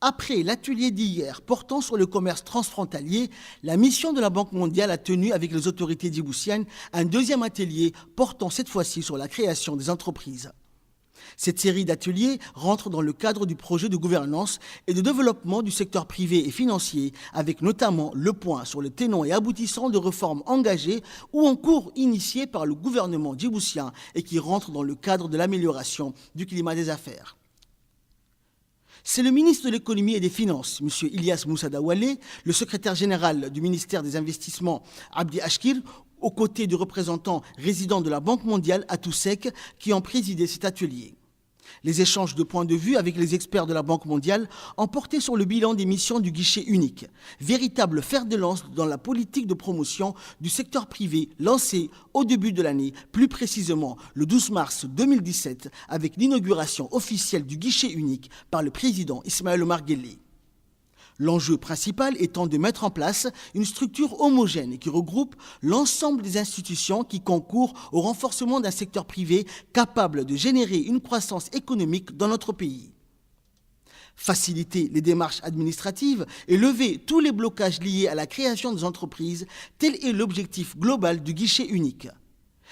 Après l'atelier d'hier portant sur le commerce transfrontalier, la mission de la Banque mondiale a tenu avec les autorités djiboutiennes un deuxième atelier portant cette fois-ci sur la création des entreprises. Cette série d'ateliers rentre dans le cadre du projet de gouvernance et de développement du secteur privé et financier, avec notamment le point sur les tenants et aboutissants de réformes engagées ou en cours initiées par le gouvernement djiboutien et qui rentrent dans le cadre de l'amélioration du climat des affaires. C'est le ministre de l'économie et des finances, M. Ilyas Moussa Daoualé, le secrétaire général du ministère des Investissements, Abdi Ashkir, aux côtés du représentant résident de la Banque mondiale, Atousek, qui ont présidé cet atelier. Les échanges de points de vue avec les experts de la Banque mondiale ont porté sur le bilan des missions du guichet unique, véritable fer de lance dans la politique de promotion du secteur privé lancée au début de l'année, plus précisément le 12 mars 2017, avec l'inauguration officielle du guichet unique par le président Ismaël Omar Guelleh. L'enjeu principal étant de mettre en place une structure homogène qui regroupe l'ensemble des institutions qui concourent au renforcement d'un secteur privé capable de générer une croissance économique dans notre pays. Faciliter les démarches administratives et lever tous les blocages liés à la création des entreprises, tel est l'objectif global du guichet unique.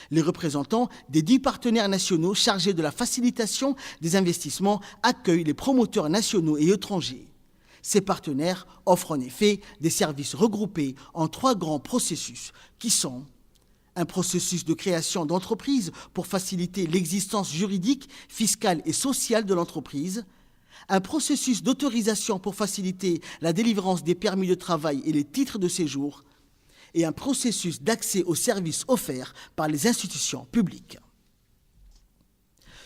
Les représentants des 10 partenaires nationaux chargés de la facilitation des investissements accueillent les promoteurs nationaux et étrangers. Ces partenaires offrent en effet des services regroupés en 3 grands processus qui sont un processus de création d'entreprise pour faciliter l'existence juridique, fiscale et sociale de l'entreprise, un processus d'autorisation pour faciliter la délivrance des permis de travail et les titres de séjour et un processus d'accès aux services offerts par les institutions publiques.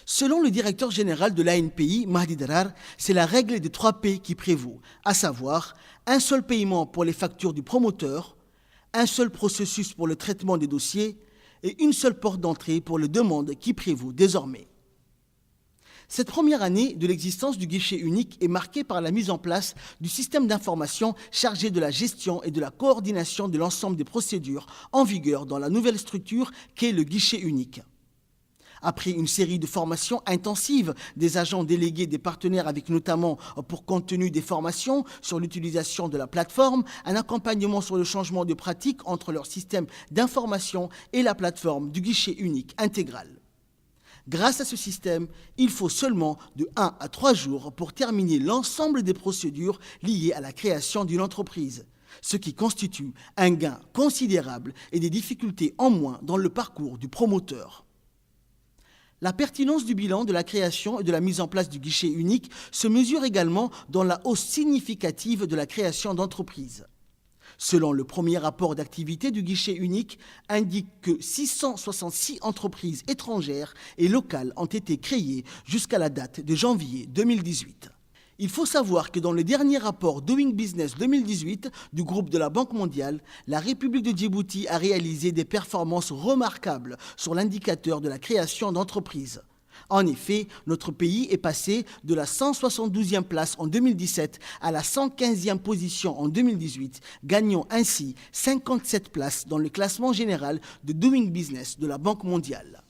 Selon le directeur général de l'ANPI, Mahdi Darar, c'est la règle des 3 P qui prévaut, à savoir un seul paiement pour les factures du promoteur, un seul processus pour le traitement des dossiers et une seule porte d'entrée pour les demandes qui prévaut désormais. Cette première année de l'existence du guichet unique est marquée par la mise en place du système d'information chargé de la gestion et de la coordination de l'ensemble des procédures en vigueur dans la nouvelle structure qu'est le guichet unique. Après une série de formations intensives des agents délégués des partenaires avec notamment pour contenu des formations sur l'utilisation de la plateforme, un accompagnement sur le changement de pratique entre leur système d'information et la plateforme du guichet unique intégral. Grâce à ce système, il faut seulement de 1 à 3 jours pour terminer l'ensemble des procédures liées à la création d'une entreprise, ce qui constitue un gain considérable et des difficultés en moins dans le parcours du promoteur. La pertinence du bilan de la création et de la mise en place du guichet unique se mesure également dans la hausse significative de la création d'entreprises. Selon le premier rapport d'activité du guichet unique, indique que 666 entreprises étrangères et locales ont été créées jusqu'à la date de janvier 2018. Il faut savoir que dans le dernier rapport Doing Business 2018 du groupe de la Banque mondiale, la République de Djibouti a réalisé des performances remarquables sur l'indicateur de la création d'entreprises. En effet, notre pays est passé de la 172e place en 2017 à la 115e position en 2018, gagnant ainsi 57 places dans le classement général de Doing Business de la Banque mondiale.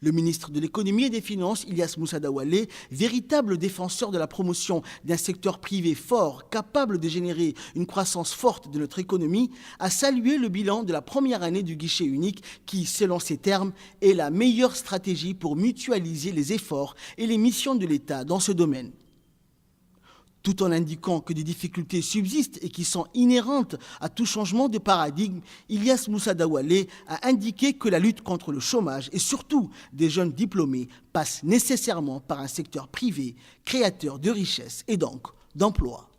Le ministre de l'économie et des finances, Ilyas Moussa Daoualé, véritable défenseur de la promotion d'un secteur privé fort, capable de générer une croissance forte de notre économie, a salué le bilan de la première année du guichet unique qui, selon ses termes, est la meilleure stratégie pour mutualiser les efforts et les missions de l'État dans ce domaine. Tout en indiquant que des difficultés subsistent et qui sont inhérentes à tout changement de paradigme, Ilyas Moussa Daoualé a indiqué que la lutte contre le chômage et surtout des jeunes diplômés passe nécessairement par un secteur privé créateur de richesses et donc d'emplois.